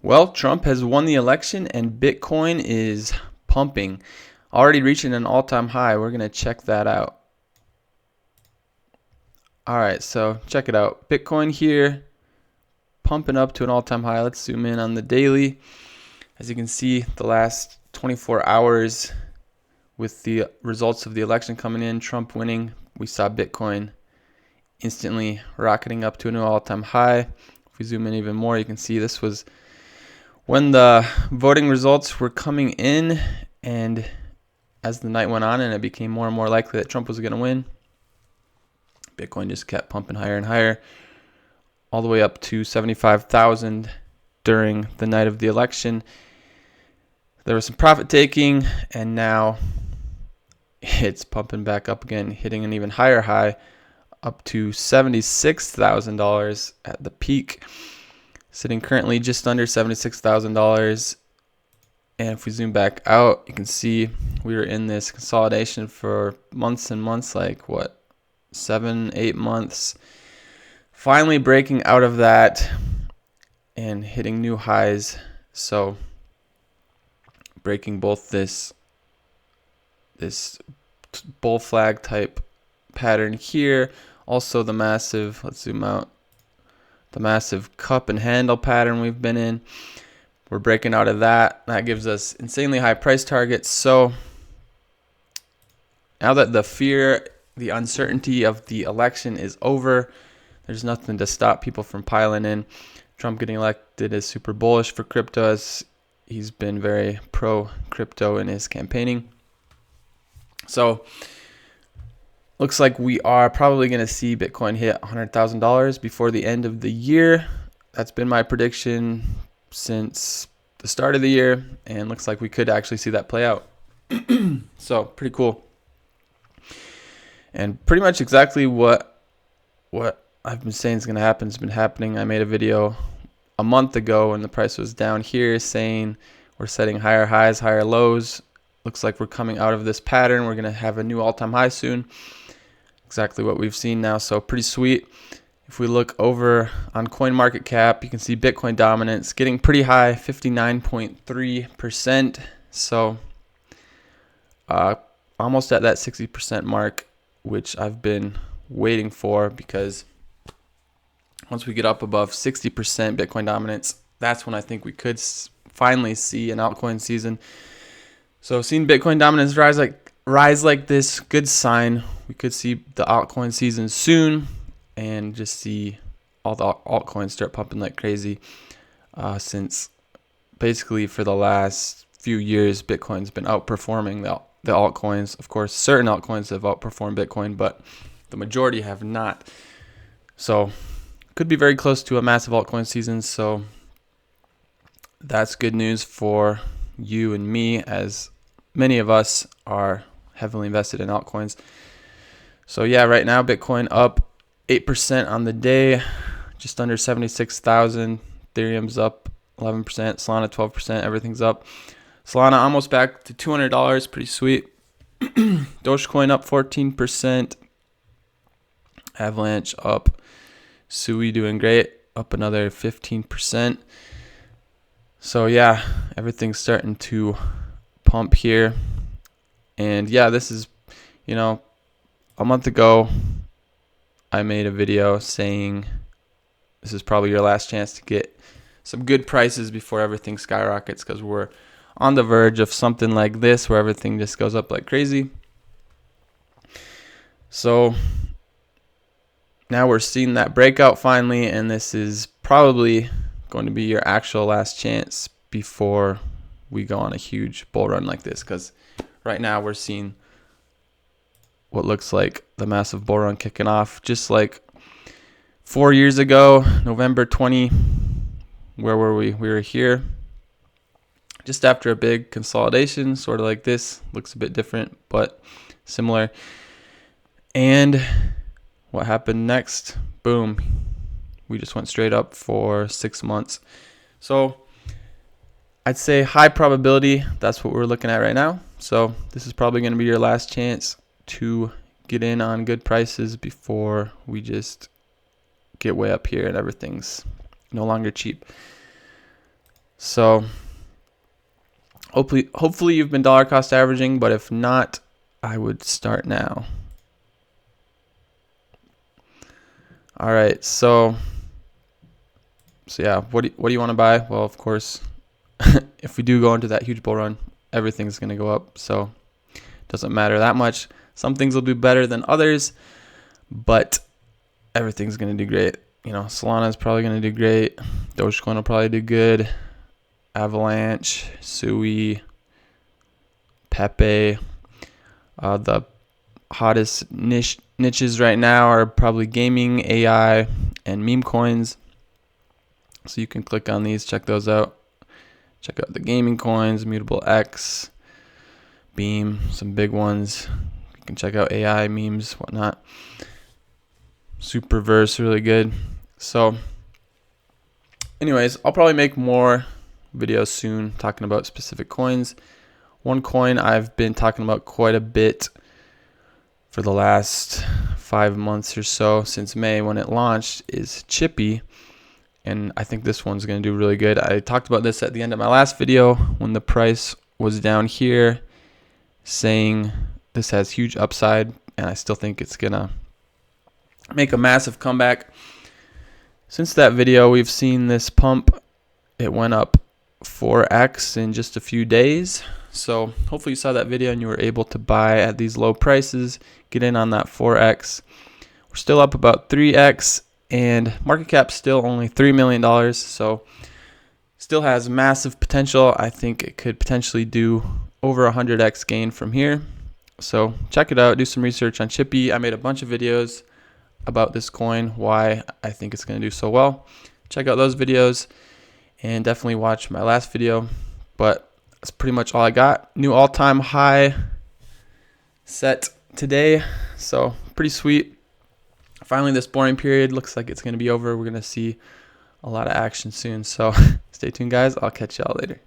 Well, Trump has won the election and Bitcoin is pumping, already reaching an all-time high. We're going to check that out. All right, so check it out. Bitcoin here pumping up to an all-time high. Let's zoom in on the daily. As you can see, the last 24 hours with the results of the election coming in, Trump winning, we saw Bitcoin instantly rocketing up to a new all-time high. If we zoom in even more, you can see this was when the voting results were coming in, and as the night went on and it became more and more likely that Trump was going to win, Bitcoin just kept pumping higher and higher, all the way up to 75,000 during the night of the election. There was some profit taking, and now it's pumping back up again, hitting an even higher high, up to $76,000 at the peak, sitting currently just under $76,000. And if we zoom back out, you can see we were in this consolidation for months and months, like what, 7-8 months. Finally breaking out of that and hitting new highs. So breaking both this bull flag type pattern here, also the massive, let's zoom out, the massive cup and handle pattern we've been in. We're breaking out of that. That gives us insanely high price targets. So now that the fear, the uncertainty of the election is over, there's nothing to stop people from piling in. Trump getting elected is super bullish for crypto, as he's been very pro crypto in his campaigning. So looks like we are probably going to see Bitcoin hit $100,000 before the end of the year. That's been my prediction since the start of the year, and looks like we could actually see that play out. So pretty cool, and pretty much exactly what I've been saying is going to happen has been happening. I made a video a month ago when the price was down here saying we're setting higher highs, higher lows. Looks like we're coming out of this pattern. We're going to have a new all-time high soon. Exactly what we've seen now, so pretty sweet. If we look over on CoinMarketCap, you can see Bitcoin dominance getting pretty high, 59.3%. So almost at that 60% mark, which I've been waiting for, because once we get up above 60% Bitcoin dominance, that's when I think we could finally see an altcoin season. So seeing Bitcoin dominance rise like this, good sign. We could see the altcoin season soon, and just see all the altcoins start pumping like crazy. Since basically for the last few years, Bitcoin's been outperforming the altcoins. Of course, certain altcoins have outperformed Bitcoin, but the majority have not. So could be very close to a massive altcoin season. So that's good news for you and me, as many of us are heavily invested in altcoins. So yeah, right now Bitcoin up 8% on the day, just under 76,000. Ethereum's up 11%, Solana 12%, everything's up. Solana almost back to $200, pretty sweet. Dogecoin up 14%. Avalanche up. Sui doing great, up another 15%. So yeah, everything's starting to pump here. And yeah, this is, a month ago, I made a video saying this is probably your last chance to get some good prices before everything skyrockets, because we're on the verge of something like this where everything just goes up like crazy. So now we're seeing that breakout finally, and this is probably going to be your actual last chance before we go on a huge bull run like this, because right now we're seeing what looks like the massive bull run kicking off, just like 4 years ago, November 20. Where were we? We were here just after a big consolidation, sort of like this. Looks a bit different, but similar. And what happened next? Boom. We just went straight up for 6 months. So I'd say high probability, that's what we're looking at right now. So this is probably going to be your last chance to get in on good prices before we just get way up here and everything's no longer cheap. So hopefully you've been dollar cost averaging, but if not, I would start now. All right, so yeah, what do you want to buy? Well, of course, if we do go into that huge bull run, everything's going to go up, so it doesn't matter that much. Some things will do better than others, but everything's going to do great. You know, Solana's probably going to do great. Dogecoin will probably do good. Avalanche, Sui, Pepe. The hottest niches right now are probably gaming, AI, and meme coins. So you can click on these, check those out. Check out the gaming coins, Mutable X, Beam, some big ones. You can check out AI, memes, whatnot. Superverse, really good. So anyways, I'll probably make more videos soon talking about specific coins. One coin I've been talking about quite a bit for the last 5 months or so, since May when it launched, is Chippy. And I think this one's going to do really good. I talked about this at the end of my last video when the price was down here, saying this has huge upside, and I still think it's going to make a massive comeback. Since that video, we've seen this pump. It went up 4x in just a few days. So hopefully you saw that video and you were able to buy at these low prices, get in on that 4x. We're still up about 3x, and market cap still only $3 million. So still has massive potential. I think it could potentially do over 100x gain from here. So check it out, do some research on Chippy. I made a bunch of videos about this coin, why I think it's going to do so well. Check out those videos and definitely watch my last video. But that's pretty much all I got. New all-time high set today, so pretty sweet. Finally, this boring period looks like it's going to be over. We're going to see a lot of action soon, so stay tuned, guys. I'll catch y'all later.